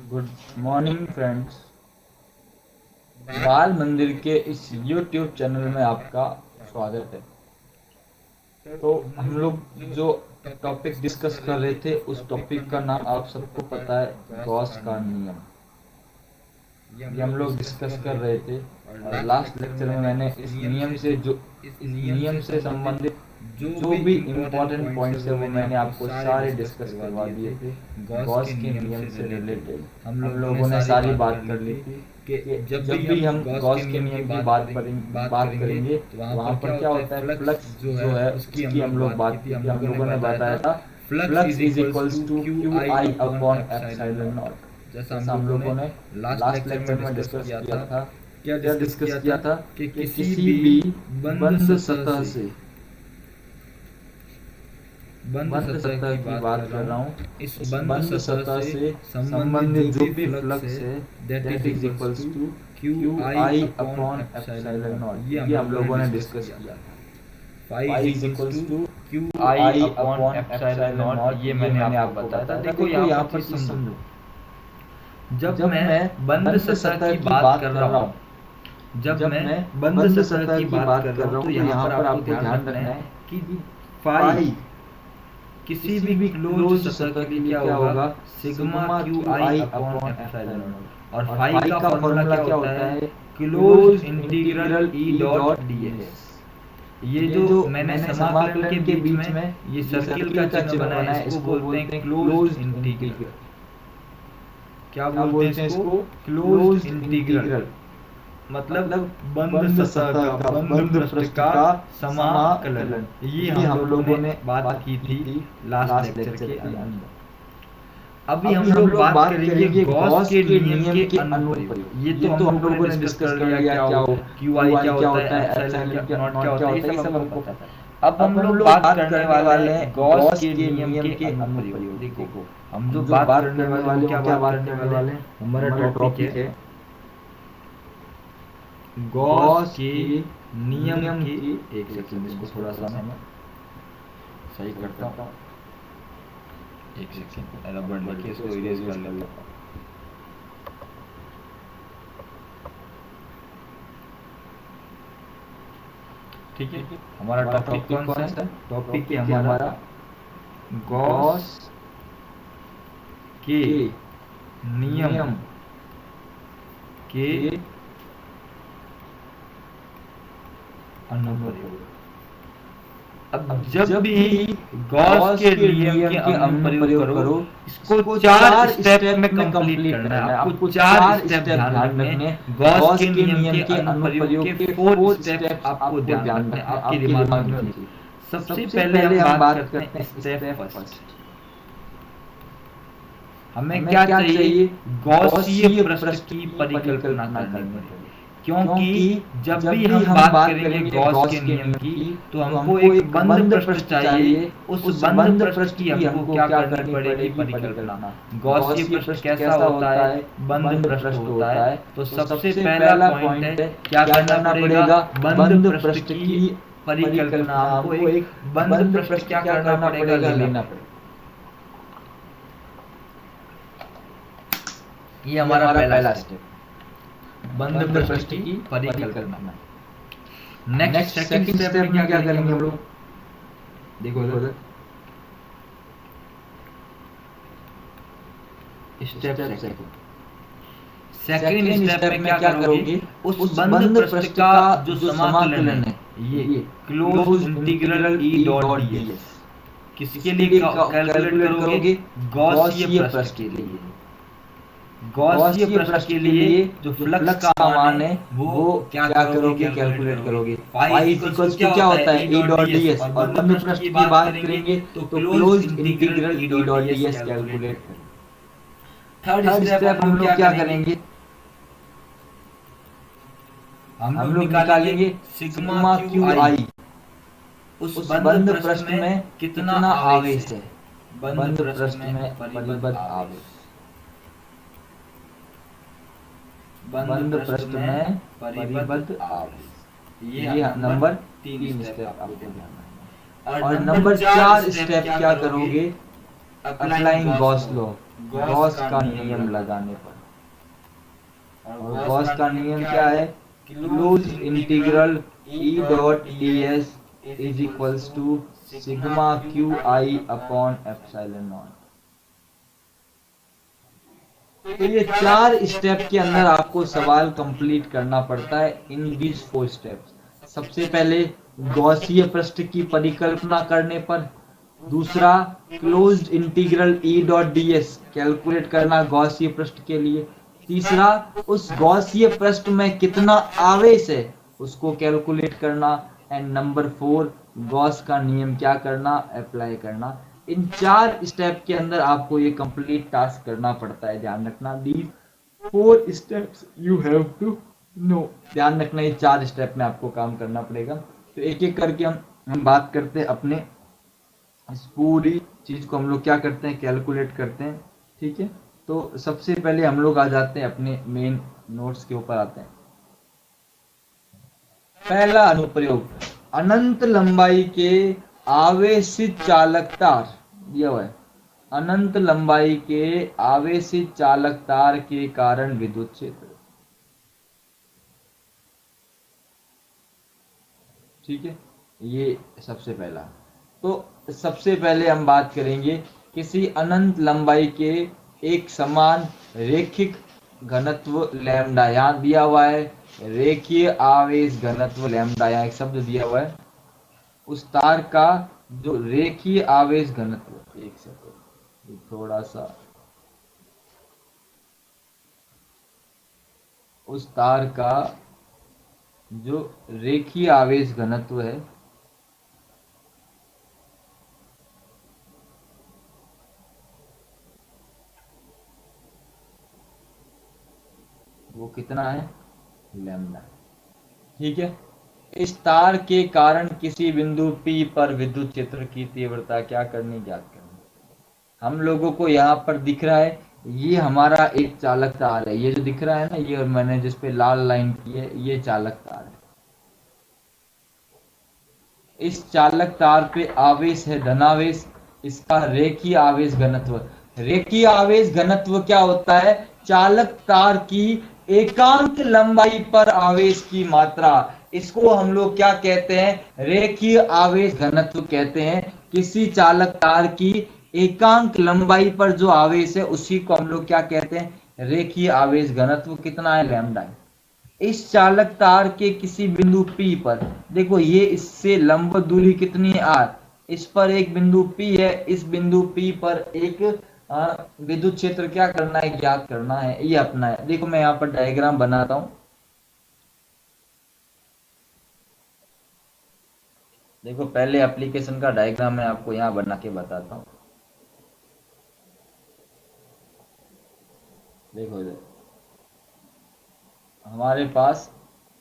Good morning friends. बाल मंदिर के इस YouTube चैनल में आपका स्वागत है। तो हम लोग जो टॉपिक डिस्कस कर रहे थे उस टॉपिक का नाम आप सबको पता है, गॉस का नियम। ये हम लोग डिस्कस कर रहे थे और लास्ट लेक्चर में मैंने इस नियम से संबंधित जो भी इम्पोर्टेंट पॉइंट्स है वो मैंने आपको सारे डिस्कस करवा दिए थे। गॉस के नियम से रिलेटेड हम लोगों ने सारी बात कर ली थी कि जब भी हम गॉस के नियम की बात करेंगे तो वहाँ पर क्या होता है, फ्लक्स जो है उसकी हम लोग बात की थी। हम लोगों ने बताया था flux is equals to Q I upon epsilon not. जैसा हम लोगों ने लास्ट लेक्चर में डिस्कस किया था। क्या डिस्कस किया था कि किसी भी बंद सतह से बंद सतह की बात कर रहा हूँ, इस बंद सतह से संबंधित जो भी फ्लक्स है that is equals to Q I upon epsilon not. ये हम लोगों ने डिस्कस किया था। Phi is equals to Q I upon epsilon not, ये मैंने आपको बताया था। देखो यहाँ पर समझो, जब मैं बंद सतह की बात कर रहा हूँ, जब मैं बंद सतह की बात कर रहा हूँ तो यहाँ पर आपको ध्यान रखना है कि फाई किसी भी क्लोज सतह के लिए क्या होगा, sigma Q I upon epsilon not. और फाई का फॉर्मूला क्या होता है, close integral E dot DS. ये जो मैंने समाकलन के बीच में ये सर्किल का चिन्ह बनाया है, इसको बोलते हैं क्लोज इंटीग्रल। क्या बोलते हैं इसको, क्लोज इंटीग्रल। मतलब बंद सतह का, बंद पृष्ठ का समाकलन। ये हम लोगों ने बात की थी लास्ट लेक्चर के अंदर। अभी हम लोग बात करेंगे गॉस के नियम के अनुप्रयोग। ये तो हम लोगों ने डिस्कस कर लिया, क्या हो क्यू आई क्या होता है, एप्सिलॉन नॉट क्या होता है, ये सब हमको पता है। अब हम लोग बात करने वाले हैं गॉस के नियम के अनुप्रयोग। देखो हम जो बात करने वाले हैं, क्या बात करने वाले हैं, हमारा टॉपिक है गॉस के नियम की। एक सेकंड, इसको थोड़ा सा मैं सही करता हूँ। एक सेकंड, रबड़ लेके इसको इरेज कर लेता हूँ। ठीक है, हमारा टॉपिक कौन सा है, टॉपिक है हमारा गॉस के नियम के अनुप्रयोग। अब जब भी गॉस के नियम के अनुप्रयोग करो, इसको 4 स्टेप में कंप्लीट करना है। आपको 4 स्टेप ध्यान रखने हैं। गॉस के नियम के अनुप्रयोग के 4 स्टेप आपको ध्यान रखने हैं, आपके दिमाग में होने चाहिए। सबसे पहले हम बात करते हैं स्टेप फर्स्ट। हमें क्या चाहिए, गॉसीय पृष्ठ की परिकल्पना करनी है। क्योंकि जब भी हम बात करेंगे गॉस के नियम की तो हमको एक बंद पृष्ठ चाहिए। उस बंद पृष्ठ की हमको क्या करनी पड़ेगी, परिकल्पना। गॉसीय पृष्ठ कैसा होता है, बंद पृष्ठ होता है। तो सबसे पहला पॉइंट है, क्या करना पड़ेगा, बंद पृष्ठ की परिकल्पना। हमको एक बंद पृष्ठ क्या करना पड़ेगा, लेना पड़ेगा। ये हमारा पहला स्टेप, बंद पृष्ठ की परिकल्पना। नेक्स्ट सेकंड स्टेप में क्या करेंगे हम लोग, देखो इधर स्टेप सेकंड स्टेप में क्या करोगे, उस बंद पृष्ठ का जो समाकलन है, ये close integral E dot DS किसके लिए कैलकुलेट करोगे, गॉसीय पृष्ठ के लिए। गॉसीय पृष्ठ के लिए जो फ्लक्स का मान है वो क्या करोगे, कैलकुलेट करोगे। फाई इक्वल्स टू क्या होता है, ई डॉट डीएस। और बंद पृष्ठ की बात करेंगे तो close integral E dot DS calculate करेंगे। थर्ड स्टेप हम लोग क्या करेंगे, हम लोग निकालेंगे सिग्मा क्यू आई। उस बंद पृष्ठ में कितना आवेश है, बंद पृष्ठ में परिबद्ध आवेश, बंद पृष्ठ में परिबद्ध आवेश। ये नंबर 3 स्टेप आपको ध्यान रखना है। और नंबर 4 स्टेप क्या करोगे, अप्लाइंग गॉस लॉ। गॉस का नियम लगाने पर। और गॉस का नियम क्या है? Close integral E dot D S is equals to sigma Q I upon epsilon not. तो ये 4 स्टेप के अंदर आपको सवाल कंप्लीट करना पड़ता है इन दीज 4 स्टेप्स। सबसे पहले गॉसीय पृष्ठ की परिकल्पना करने पर, दूसरा closed integral E dot D S calculate करना गॉसीय पृष्ठ के लिए, तीसरा उस गॉसीय पृष्ठ में कितना आवेश है उसको कैलकुलेट करना, एंड नंबर 4 गॉस का नियम क्या करना? अप्लाई करना। इन 4 स्टेप के अंदर आपको ये कंप्लीट टास्क करना पड़ता है। ध्यान रखना, these 4 steps you have to know. ध्यान रखना, ये 4 स्टेप में आपको काम करना पड़ेगा। तो एक एक करके हम बात करते हैं अपने इस पूरी चीज को हम लोग क्या करते हैं? कैलकुलेट करते हैं। ठीक है, तो सबसे पहले हम लोग आ जाते हैं अपने मेन नोट्स के ऊपर आते हैं। पहला अनुप्रयोग, अनंत लंबाई के आवेशित चालक तार दिया हुआ है। अनंत लंबाई के आवेशित चालक तार के कारण विद्युत क्षेत्र। ठीक है, ये सबसे पहला। तो सबसे पहले हम बात करेंगे किसी अनंत लंबाई के एक समान रेखिक घनत्व लैम्डा, यहाँ दिया हुआ है रेखीय आवेश घनत्व लैम्डा, यहाँ एक शब्द दिया हुआ है। उस तार का जो रेखीय आवेश घनत्व, एक सेकंड थोड़ा सा, उस तार का जो रेखीय आवेश घनत्व है वो कितना है? लैम्डा। ठीक है, इस तार के कारण किसी बिंदु P पर विद्युत क्षेत्र की तीव्रता क्या करनी? ज्ञात करनी। हम लोगों को यहाँ पर दिख रहा है, ये हमारा एक चालक तार है, ये जो दिख रहा है ना, ये मैंने जिस पे लाल लाइन की है, ये चालक तार है। इस चालक तार पे आवेश है धनावेश, इसका रेखीय आवेश घनत्व। रेखीय आवेश घनत्व क्या होता है? चालक तार की एकांक लंबाई पर आवेश की मात्रा। इसको हम लोग क्या कहते हैं? रेखीय आवेश घनत्व कहते हैं। किसी चालक तार की एकांक लंबाई पर जो आवेश है उसी को हम लोग क्या कहते हैं? रेखीय आवेश घनत्व। कितना है? लैम्डा है। इस चालक तार के किसी बिंदु P पर, देखो ये इससे लंब दूरी कितनी है? r। इस पर एक बिंदु P है, इस बिंदु P पर एक विद्युत क्षेत्र क्या करना है? ज्ञात करना है। ये अपना है। देखो मैं यहाँ पर डायग्राम बनाता हूं। देखो पहले एप्लीकेशन का डायग्राम मैं आपको यहाँ बना के बताता हूँ। देखो हमारे पास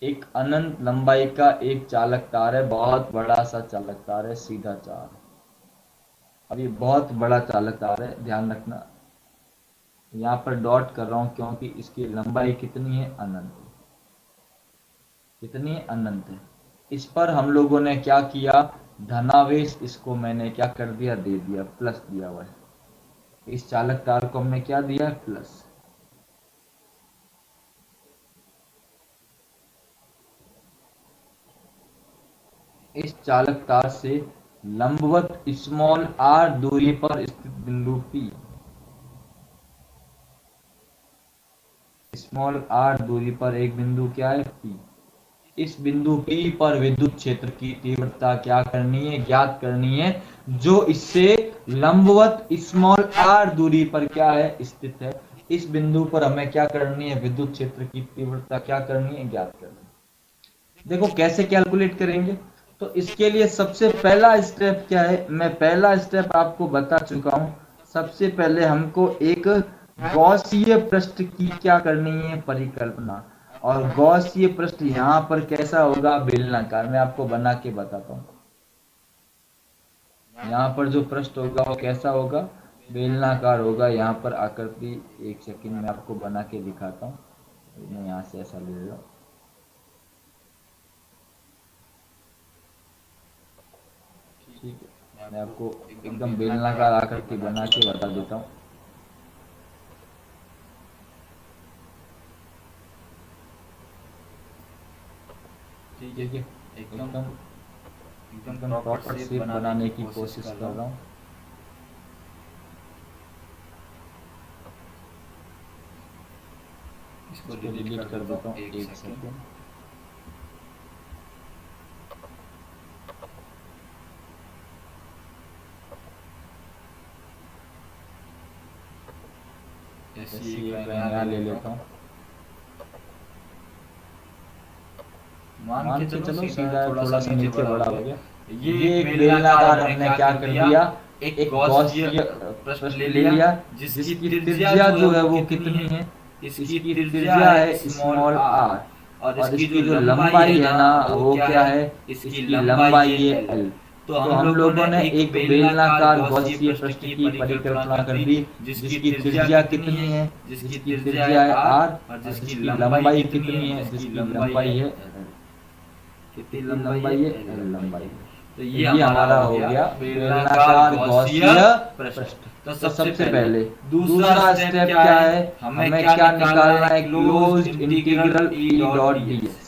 एक अनंत लंबाई का एक चालक तार है, बहुत बड़ा सा चालक तार है, सीधा चार। अब ये बहुत बड़ा चालक तार है, ध्यान रखना। यहाँ पर डॉट कर रहा हूं क्योंकि इसकी लंबाई कितनी है? अनंत। कितनी है? अनंत है। इस पर हम लोगों ने क्या किया? धनावेश इसको मैंने क्या कर दिया? दे दिया, प्लस दिया हुआ है। इस चालक तार को हमने क्या दिया? प्लस। इस चालक तार से लंबवत स्मॉल r दूरी पर स्थित बिंदु P, स्मॉल r दूरी पर एक बिंदु क्या है? P। इस बिंदु P पर विद्युत क्षेत्र की तीव्रता क्या करनी है? ज्ञात करनी है, जो इससे लंबवत स्मॉल r दूरी पर क्या है? स्थित है। इस बिंदु पर हमें क्या करनी है? विद्युत क्षेत्र की तीव्रता क्या करनी है? ज्ञात करनी है। देखो कैसे कैलकुलेट करेंगे। तो इसके लिए सबसे पहला स्टेप क्या है? मैं पहला स्टेप आपको बता चुका हूं। सबसे पहले हमको एक गॉसीय पृष्ठ की क्या करनी है? परिकल्पना। और गॉसीय पृष्ठ यहाँ पर कैसा होगा? बेलनाकार। मैं आपको बना के बताता हूँ। यहाँ पर जो पृष्ठ होगा वो कैसा होगा? बेलनाकार होगा। यहाँ पर आकृति, एक सेकंड में आपको बना के दिखाता हूँ। मैं यहाँ से ऐसा ले रहा हूँ। ठीक है, मैं आपको एकदम बेलनाकार आकृति बना के बता देता हूँ। ठीक है, एकदम एकदम प्रॉपर शेप बनाने की कोशिश कर रहा हूँ। इसको डिलीट कर देता हूँ, एक सेकंड। ऐसी एक नया ले लेता हूँ। मान के चलो सीधा थोड़ा सा नीचे बड़ा हो गया। ये एक बेलनाकार हमने क्या कर दिया, एक गॉसियन प्रश्न ले लिया जिसकी त्रिज्या जो है वो कितनी है, इसकी त्रिज्या है स्मॉल r और इसकी जो लंबाई है ना वो क्या है, इसकी लंबाई है l। तो हम लोगों ने एक बेलनाकार गॉसियन प्रश्न की परिकल्पना कर दी जिसकी त्रिज्या कितनी है, जिसकी त्रिज्या है r और जिसकी लंबाई कितनी है, जिसकी लंबाई है कितनी लंबाई है, l लंबाई। तो ये हमारा हो गया बेलनाकार गॉसियन प्रश्न। तो सबसे पहले दूसरा स्टेप क्या है, हमें क्या निकालना है, closed integral E dot ds।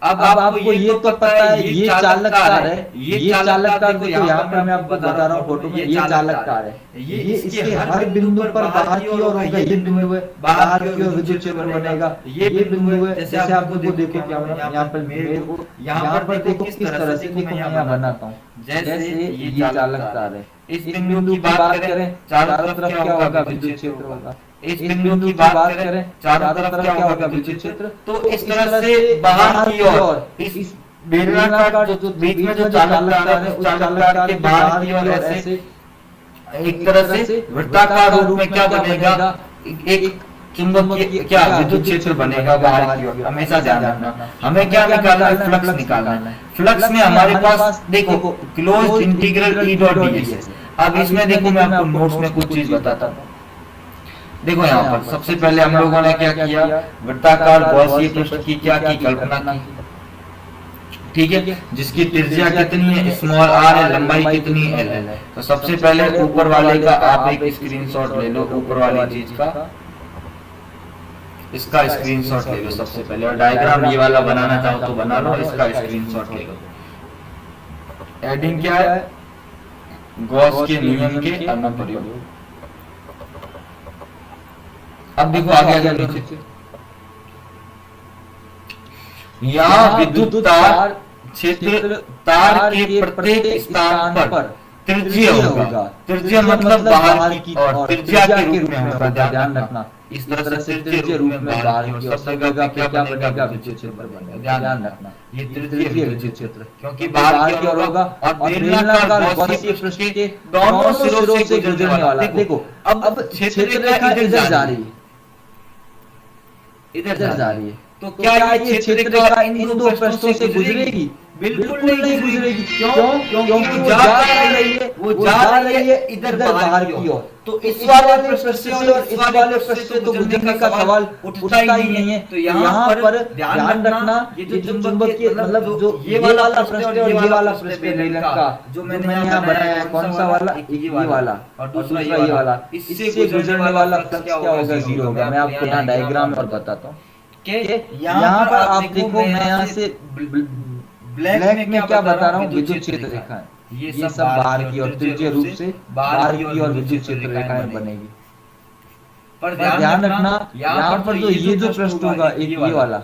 अब आपको ये तो पता है ये चालक तार है, ये चालक तार देखो यहाँ पर मैं आपको बता रहा हूँ फोटो में, ये चालक तार है, ये इसके हर बिंदु पर बाहर की ओर होगा, ये बिंदु है बाहर की ओर विद्युत क्षेत्र बनेगा, ये बिंदु है। जैसे आप देखो क्या यहाँ पर मेरे को यहाँ पर देखो किस तरह से देखो मैं यहाँ बनाता हूँ, जैसे ये चालक तार है। इस बिंदु की बात करें चारों तरफ क्या होगा, विद्युत क्षेत्र होगा। इस बिंदु की बात करें चारों तरफ क्या होगा, विद्युत क्षेत्र। तो इस तरह से बाहर की ओर इस बेलनाकार जो बीच में जो चालक तार है उस चालक तार के बाहर की ओर ऐसे एक तरह से वृत्ताकार रूप में क्या बनेगा, एक चुंबकीय क्या विद्युत क्षेत्र बनेगा बाहर की ओर। हमेशा ध्यान रखना हमें क्या निकालना है, फ्लक्स निकालना है। फ्लक्स में हमारे पास देखो closed integral E dot ds। अब इसमें देखो मैं आपको नोट्स में कुछ चीज बताता हूँ। देखो यहाँ पर सबसे पहले हम लोगों ने क्या किया, वृत्ताकार गॉसियन प्रश्न की क्या की कल्पना की, ठीक है, जिसकी त्रिज्या कितनी है स्मॉल r है, लंबाई कितनी है l है। तो सबसे पहले ऊपर वाले का आप एक स्क्रीनशॉट ले लो, ऊपर वाली चीज का इसका स्क्रीनशॉट ले लो सबसे पहले, और डायग्राम ये वाला बनाना चाहो तो बना लो, इसका स्क्रीनशॉट ले लो। हेडिंग क्या है, गॉस के नियम के अनुप्रयोग। अब देखो आगे आगे नीचे यहाँ विद्युत तार क्षेत्र तार के प्रत्येक स्थान पर त्रिज्या होगा। त्रिज्या मतलब बाहर की और त्रिज्या के रूप में होगा, ध्यान रखना। इस तरह से त्रिज्या रूप में बाहर की और सब जगह पे क्या बनेगा, विद्युत क्षेत्र बनेगा, ध्यान रखना। ये त्रिज्या विद्युत क्षेत्र क्योंकि बाहर की ओर होगा और बेलनाकार गॉसियन प्रश्न के दोनों सिरों से गुजरने वाला। देखो अब क्षेत्र रेखा इधर जा रही है, इधर जा रही है, तो क्या ये क्षेत्र रेखा इन दो पृष्ठों से गुजरेगी? बिल्कुल नहीं गुजरेगी। क्यों? क्योंकि वो जा रही है, वो जा रही है इधर बाहर की ओर। तो इस वाले पृष्ठ से और इस वाले पृष्ठ से तो गुजरने का सवाल उठता ही नहीं है। तो यहाँ पर ध्यान रखना, ये जो चुंबकीय मतलब जो ये वाला पृष्ठ और ये वाला पृष्ठ बेलन का जो मैंने यहाँ बनाया है, कौन सा वाला, ये वाला और दूसरा ये वाला, इससे गुजरने वाला फ्लक्स क्या होगा, जीरो होगा। मैं आपको यहाँ डायग्राम और बताता हूँ कि यहाँ पर आप देखो, मैं यहाँ से ब्लैक में क्या बता रहा हूँ, विद्युत क्षेत्र रेखा है, ये सब बाहर की ओर त्रिज्यीय रूप से बाहर की ओर विद्युत क्षेत्र रेखाएं बनेगी। पर ध्यान रखना यहाँ पर तो ये जो पृष्ठ होगा, एक ये वाला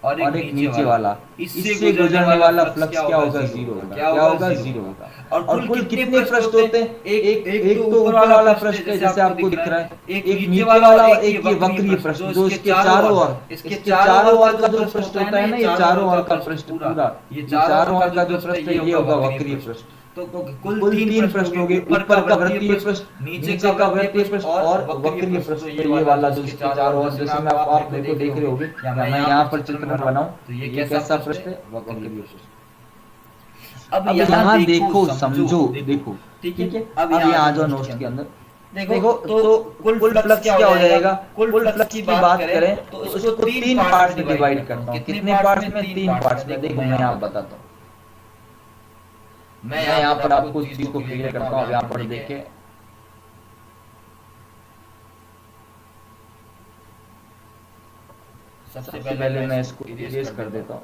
और एक नीचे वाला, इससे गुजरने वाला फ्लक्स क्या होगा, जीरो होगा। क्या होगा, जीरो होगा। और कुल कितने पृष्ठ होते हैं, एक तो ऊपर वाला पृष्ठ है जैसे आपको दिख रहा है, एक नीचे वाला और एक ये वक्रीय पृष्ठ जो इसके चारों ओर, इसके चारों ओर का जो पृष्ठ होता है ना, ये चारों ओर का पृष्ठ पूरा, ये चारों ओर का जो पृष्ठ है ये होगा वक्रीय पृष्ठ। तो कुल तीन पृष्ठ होंगे, ऊपर का वृत्तीय पृष्ठ, नीचे का वृत्तीय पृष्ठ और वक्रीय पृष्ठ। ये वाला जो इसके चारों ओर, जैसे मैं आप देखो देख रहे होंगे, मैं यहाँ पर चित्र बनाऊं तो ये कैसा पृष्ठ है, वक्रीय पृष्ठ। अब यहाँ देखो, समझो, देखो, ठीक है। अब यहाँ आ जाओ नोट्स के अंदर, देखो तो कुल फ्लक्स क्या हो जाएगा, कुल फ्लक्स की बात करें तो इसको तीन पार्ट्स में डिवाइड करता हूँ। कितने पार्ट्स में, तीन पार्ट्स में। देखो मैं यहाँ बताता हूँ, मैं यहाँ पर आपको उस चीज को क्लियर करता हूँ। यहाँ पर देखें, सबसे पहले मैं इसको इरेज कर देता हूँ।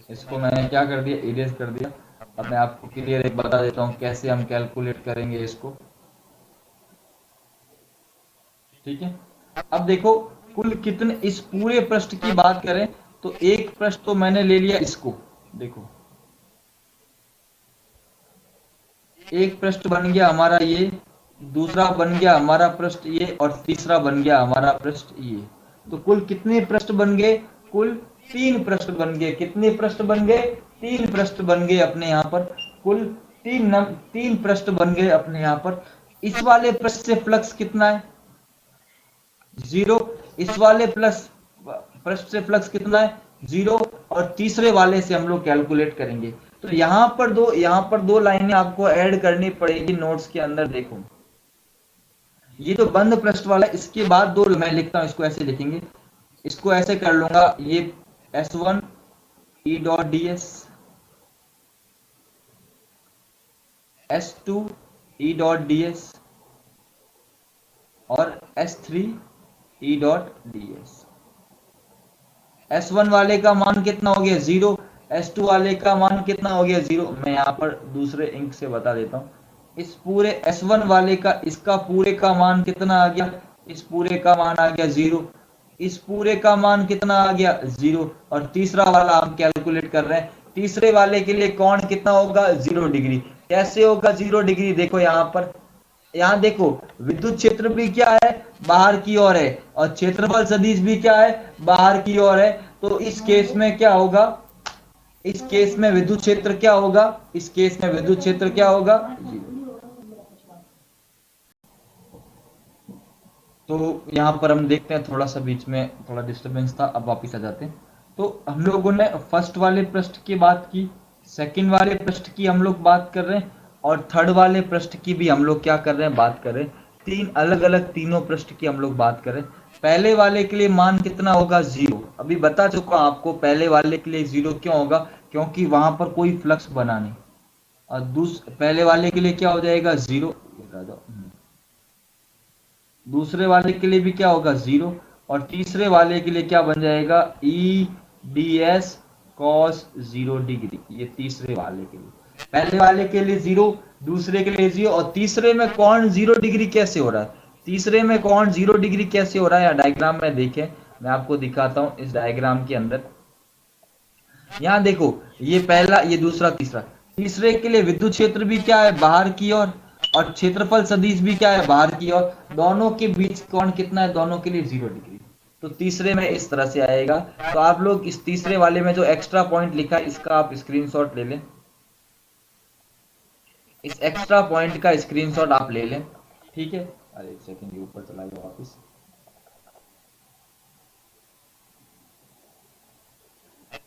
इसको मैंने क्या कर दिया, इरेज कर दिया। अब मैं आपको क्लियर एक बता देता हूँ कैसे हम कैलकुलेट करेंगे इसको। ठीक है, अब देखो कुल कितने, इस पूरे पृष्ठ की बात करें तो एक पृष्ठ तो मैंने ले लिया इसको, देखो एक पृष्ठ बन गया हमारा ये, दूसरा बन गया हमारा पृष्ठ ये, और तीसरा बन गया हमारा पृष्ठ ये। तो कुल कितने पृष्ठ बन गए, कुल 3 पृष्ठ बन गए। कितने पृष्ठ बन गए, 3 पृष्ठ बन गए अपने यहाँ पर, कुल 3 पृष्ठ बन गए अपने यहाँ पर। इस वाले पृष्ठ से फ्लक्स कितना है, 0। इस वाले प्लस पृष्ठ से फ्लक्स कितना है, 0। और तीसरे वाले से हम लोग कैलकुलेट करेंगे। तो यहाँ पर दो लाइनें आपको ऐड करनी पड़ेगी नोट्स के अंदर। देखो ये तो बंद पृष्ठ वाला, इसके बाद दो मैं लिखता हूं, इसको ऐसे लिखेंगे, इसको ऐसे कर लूंगा, ये S1 E dot ds, S2 E dot ds और S3 E dot ds। S1 वाले का मान कितना हो गया, 0। S2 वाले का मान कितना हो गया, 0। मैं यहाँ पर दूसरे इंक से बता देता हूँ। इस पूरे S1 वाले का, इसका पूरे का मान कितना आ गया, इस पूरे का मान आ गया 0। इस पूरे का मान कितना आ गया, 0। और तीसरा वाला हम कैलकुलेट कर रहे हैं, तीसरे वाले के लिए कोण कितना होगा, 0 डिग्री। कैसे होगा 0 डिग्री, देखो यहाँ पर, यहाँ देखो विद्युत क्षेत्र भी क्या है, बाहर की ओर है, और क्षेत्रफल सदिश भी क्या है, बाहर की ओर है। तो इस केस में क्या होगा, इस केस में विद्युत क्षेत्र क्या होगा, इस केस में विद्युत क्षेत्र क्या होगा, 0। तो यहाँ पर हम देखते हैं, थोड़ा सा बीच में थोड़ा डिस्टरबेंस था, अब वापिस आ जाते हैं। तो हम लोगों ने फर्स्ट वाले पृष्ठ की बात की, सेकंड वाले पृष्ठ की हम लोग बात कर रहे हैं, और थर्ड वाले पृष्ठ की भी हम लोग क्या कर रहे हैं, बात कर रहे हैं। 3 अलग अलग तीनों पृष्ठ की हम लोग बात करें। पहले वाले के लिए मान कितना होगा, 0। अभी बता चुका हूं आपको, पहले वाले के लिए 0 क्यों होगा, क्योंकि वहां पर कोई फ्लक्स बना नहीं। और पहले वाले के लिए क्या हो जाएगा, 0। दूसरे वाले के लिए भी क्या होगा, 0। और तीसरे वाले के लिए क्या बन जाएगा, E D S cos 0 degree. ये तीसरे वाले के लिए, पहले वाले के लिए 0, दूसरे के लिए 0, और तीसरे में कोण 0 डिग्री कैसे हो रहा है, तीसरे में कोण 0 डिग्री कैसे हो रहा है, डायग्राम में देखें, मैं आपको दिखाता हूं इस डायग्राम के अंदर। यहाँ देखो, ये पहला, ये दूसरा, तीसरा। तीसरे के लिए विद्युत क्षेत्र भी क्या है, बाहर की ओर, और क्षेत्रफल सदिश भी क्या है, बाहर की ओर। दोनों के बीच कोण कितना है, दोनों के लिए 0 डिग्री। तो तीसरे में इस तरह से आएगा। तो आप लोग इस तीसरे वाले में जो एक्स्ट्रा पॉइंट लिखा है, इसका आप स्क्रीनशॉट ले लें, इस एक्स्ट्रा पॉइंट का स्क्रीनशॉट आप ले लें। ठीक है, अरे एक सेकंड, ये ऊपर चला गया वापस।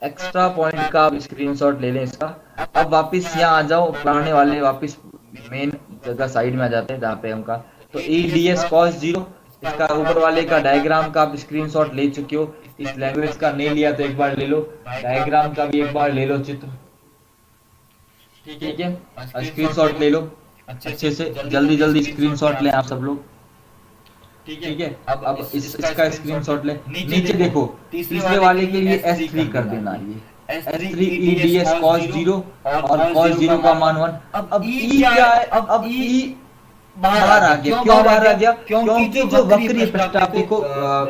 एक्स्ट्रा पॉइंट का आप स्क्रीनशॉट ले लें इसका। अब वापस यहाँ आ जाओ, पुराने वाले वापस मेन जगह साइड में आ जाते हैं जहाँ पे हमका। तो ई डी एस कॉस 0, इसका ऊपर वाले का डायग्राम का आप स्क्रीनशॉट ले चुके हो। इस लैंग्वेज का नहीं लिया तो एक बार ले लो, डायग्राम का भी एक बार ले लो चित्र। ठीक है, स्क्रीनशॉट ले लो अच्छे से, जल्दी जल्दी स्क्रीनशॉट लें आप सब लोग। ठीक है, अब इसका स्क्रीनशॉट ले। नीचे देखो, तीसरे वाले के लिए S3 कर देना, ये S3 E D S cos 0, और कॉस 0 का मान 1। अब E क्या है, अब E बाहर आ गया। क्यों बाहर आ गया, क्योंकि जो वक्रीय पृष्ठ, आप देखो,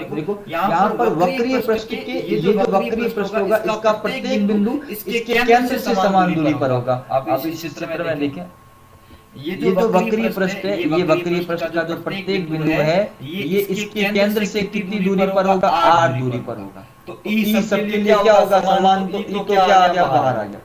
देखो यहाँ पर वक्रीय पृष्ठ के, ये जो वक्रीय पृष्ठ होगा, इसका प्रत्येक बिंदु इसके केंद्र से समान दूरी पर होगा। आप इस चित्र में देखें, ये जो वक्रीय पृष्ठ है, ये वक्रीय पृष्ठ का जो प्रत्येक बिंदु है, ये इसके केंद्र से कितनी दूरी पर होगा, r दूरी पर होगा। तो ई सबके लिए क्या होगा, समान। तो ई तो क्या आ गया, बाहर आ गया।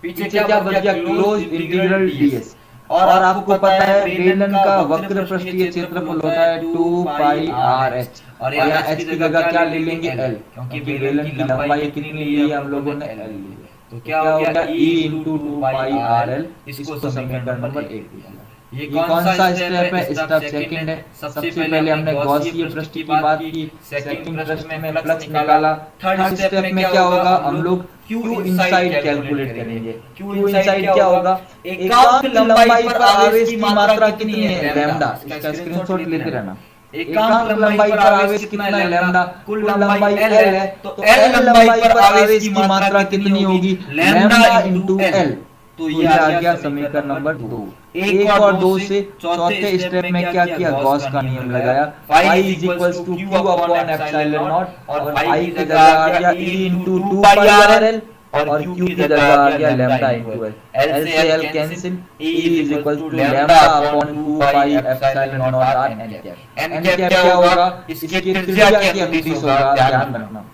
पीछे क्या बच गया, क्लोज इंटीग्रल ds। और आपको पता है बेलन का वक्र पृष्ठीय क्षेत्रफल होता है 2 पाई r h, और यहाँ h की जगह क्या ले लेंगे, l, क्योंकि बेलन की लंबाई कितनी ली है हम लोगों ने, l ली है। तो क्या हो गया, E इंटू 2 पाई RL। इसको समीकरण नंबर 1 लिखा। ये कौन सा स्टेप है? स्टेप सेकंड है। सबसे पहले हमने गॉसियन पृष्ठ की बात की, सेकंड पृष्ठ में फ्लक्स निकाला। थर्ड स्टेप में क्या होगा? हम लोग क्यू इनसाइड कैलकुलेट करेंगे। क्यू इनसाइड क्या होगा? एकांक लंबाई पर आवेश की मात्रा कितनी है? लैम्डा। इसका स्क्रीनशॉट लेते रहना। एकांक लंबाई पर आवेश कितना है? लैम्डा। कुल लंबाई एल है, तो एल लंबाई पर आवेश की मात्रा कितनी होगी? Lambda into L. तो ये आ गया समीकरण नंबर 2। 1 और 2 से चौथे स्टेप में क्या किया? गॉस का नियम लगाया। Phi is equals to Q upon epsilon not, और फाई की जगह आ गया E into 2 pi R L, और क्यू की जगह आ गया लैम्डा इनटू एल। एल से L cancel, E is equals to lambda upon 2 pi epsilon not R N cap. N cap क्या होगा? इसकी त्रिज्या की अनुदिश होगा, ध्यान रखना।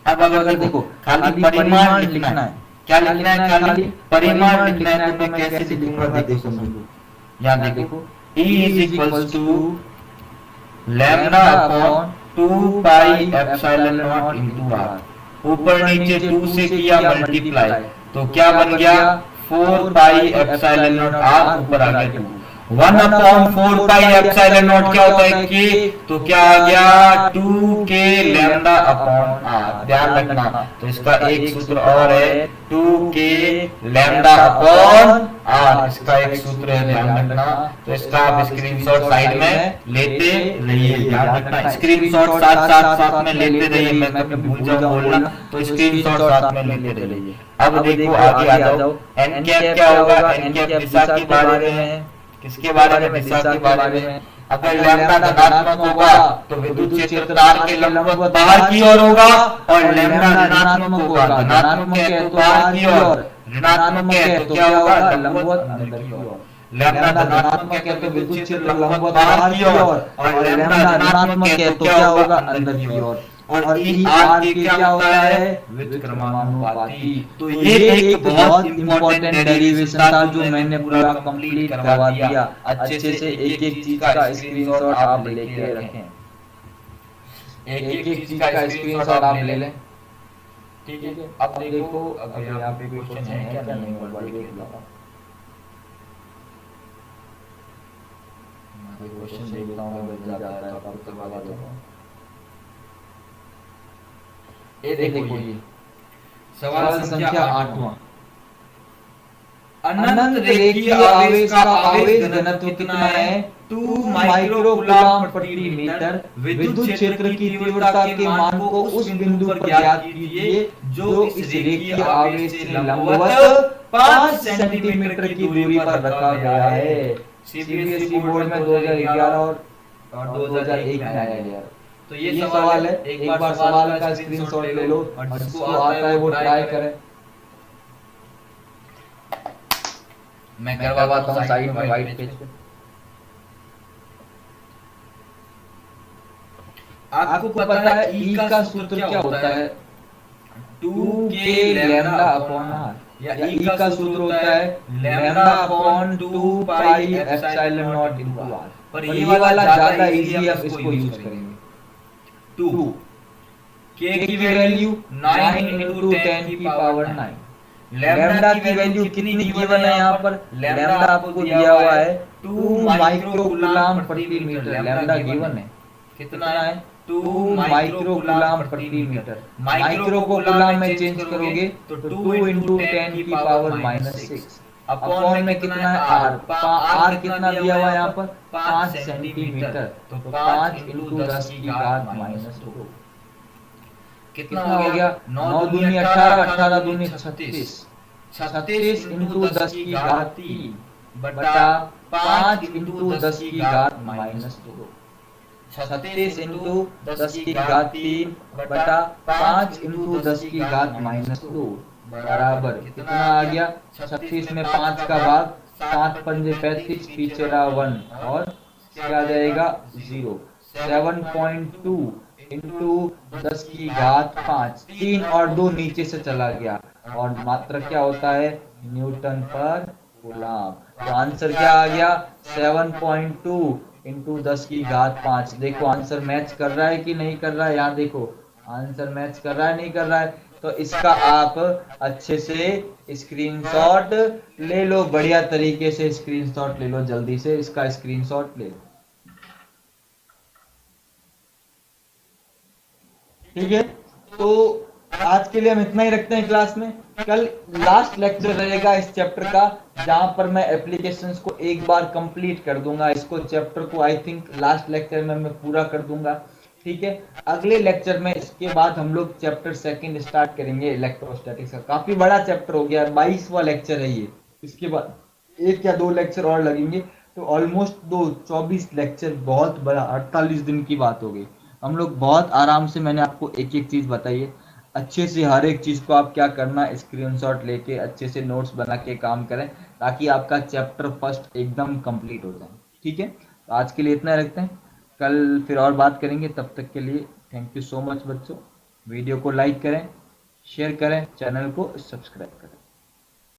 अब अगर देखो खाली परिमाण लिखना है, क्या लिखना है? खाली परिमाण लिखना है, तो मैं कैसे लिखूंगा? देखो समझो, यहाँ देखो E is equals to lambda upon 2 pi epsilon not into R. ऊपर नीचे 2 से किया मल्टीप्लाई, तो क्या बन गया? 4 पाई एप्सिलॉन नॉट आर, ऊपर आ गया 2। 1 अपॉन 4 पाई एप्सिलॉन नॉट क्या होता है? के। तो क्या आ गया? 2 के लैम्डा अपॉन आर। ध्यान रखना, तो इसका एक सूत्र और है 2 के लैम्डा अपॉन आर, इसका एक सूत्र है, ध्यान रखना। तो इसका आप स्क्रीनशॉट साइड में लेते रहिए, ध्यान रखना। स्क्रीनशॉट साथ साथ साथ में लेते रहिए, मैं कभी भूल जाऊं बोलना, तो स्क्रीनशॉट साथ में लेते रहिए। अब देखो आगे आ जाओ। एन कैप क्या होगा? एन कैप दिशा के बारे में है। किसके बारे में? दिशा के बारे में। अगर लैम्डा धनात्मक होगा तो विद्युत क्षेत्र तार के लंबवत बाहर की ओर होगा, और लैम्डा ऋणात्मक होगा, धनात्मक है तो बाहर की ओर, ऋणात्मक है तो क्या होगा? लंबवत अंदर की ओर। लैम्डा धनात्मक है तो विद्युत क्षेत्र लंबवत बाहर की ओर, और लैम्डा ऋणात्मक है तो क्या होगा? अंदर की ओर। और ई आर के क्या होता है? व्युत्क्रमानुपाती। तो ये एक बहुत इंपॉर्टेंट डेरिवेशन था जो मैंने पूरा कंप्लीट करवा दिया। अच्छे से एक एक चीज का स्क्रीनशॉट आप लेके रखें, एक एक चीज का स्क्रीनशॉट आप ले लें, ठीक है। अब देखो अगर यहाँ पे क्वेश्चन है क्या नहीं, क्वेश्चन देखता हूँ मैं, बन जाता है तो आपको करवा देता हूँ। ये देखो, ये सवाल संख्या 8वां। अनंत रेखीय आवेश का आवेश घनत्व कितना है? 2 माइक्रोकूलम प्रति मीटर। विद्युत क्षेत्र की तीव्रता के मान को उस बिंदु पर ज्ञात कीजिए जो इस रेखीय आवेश से लंबवत 5 सेंटीमीटर की दूरी पर रखा गया है। सीबीएसई बोर्ड में 2011 और 2001 में आया गया। तो ये सवाल है, एक बार सवाल का स्क्रीनशॉट ले लो, और जिसको आता है वो ट्राई करे। मैं करवाता हूँ साइड में व्हाइट पेज पे। आपको पता है ई का सूत्र क्या होता है? 2 के लैम्डा अपॉन आर, या ई का सूत्र होता है lambda upon 2 pi epsilon not into R. पर ये वाला ज्यादा इजी है, हम इसको यूज करेंगे। 2 के की वैल्यू 9 into 10 की पावर 9। लैम्डा की वैल्यू कितनी गिवन है यहाँ पर? लैम्डा आपको दिया हुआ है 2 माइक्रोकूलम प्रति मीटर। लैम्डा गिवन है, कितना है? 2 माइक्रोकूलम प्रति मीटर। माइक्रो को कूलम में चेंज करोगे तो 2 into 10 की पावर -6। अपॉन में कितना है? आर। आर कितना दिया हुआ है यहाँ पर? 5 सेंटीमीटर। तो 5 into 10 की घात -2 कितना हो गया? 9 दूनी 18, 18 दूनी 36, 36 into 10 की घात 3 बटा 5 into 10 की घात -2। 36 into 10 की घात 3 बटा 5 into 10 की घात -2 बराबर कितना आ गया? 36 में 5 का भाग, 7 पंजे 35, पीछे रहा 1 और क्या आ जाएगा? 0। 7.2 इंटू 10 की घात 5, 3 और 2 नीचे से चला गया, और मात्रा क्या होता है? न्यूटन पर कूलम। तो आंसर क्या आ गया? 7.2 इंटू 10 की घात 5। देखो आंसर मैच कर रहा है कि नहीं कर रहा है? यहाँ देखो आंसर मैच कर रहा है नहीं कर रहा है? तो इसका आप अच्छे से स्क्रीनशॉट ले लो, बढ़िया तरीके से स्क्रीनशॉट ले लो, जल्दी से इसका स्क्रीनशॉट ले लो। ठीक है, तो आज के लिए हम इतना ही रखते हैं क्लास में। कल लास्ट लेक्चर रहेगा इस चैप्टर का, जहां पर मैं एप्लीकेशंस को एक बार कंप्लीट कर दूंगा। इसको चैप्टर को आई थिंक लास्ट लेक्चर में मैं पूरा कर दूंगा। ठीक है, अगले लेक्चर में इसके बाद हम लोग चैप्टर सेकंड स्टार्ट करेंगे इलेक्ट्रोस्टैटिक्स का। काफी बड़ा चैप्टर हो गया, 22वां लेक्चर है ये। इसके बाद 1 या 2 लेक्चर और लगेंगे, तो ऑलमोस्ट 24 लेक्चर, बहुत बड़ा, 48 दिन की बात हो गई। हम लोग बहुत आराम से, मैंने आपको एक एक चीज बताई है, अच्छे से हर एक चीज को आप क्या करना, स्क्रीनशॉट लेके अच्छे से नोट्स बना के काम करें, ताकि आपका चैप्टर फर्स्ट एकदम कंप्लीट हो जाए। ठीक है, तो आज के लिए इतना रखते हैं, कल फिर और बात करेंगे। तब तक के लिए थैंक यू सो मच बच्चों। वीडियो को लाइक करें, शेयर करें, चैनल को सब्सक्राइब करें।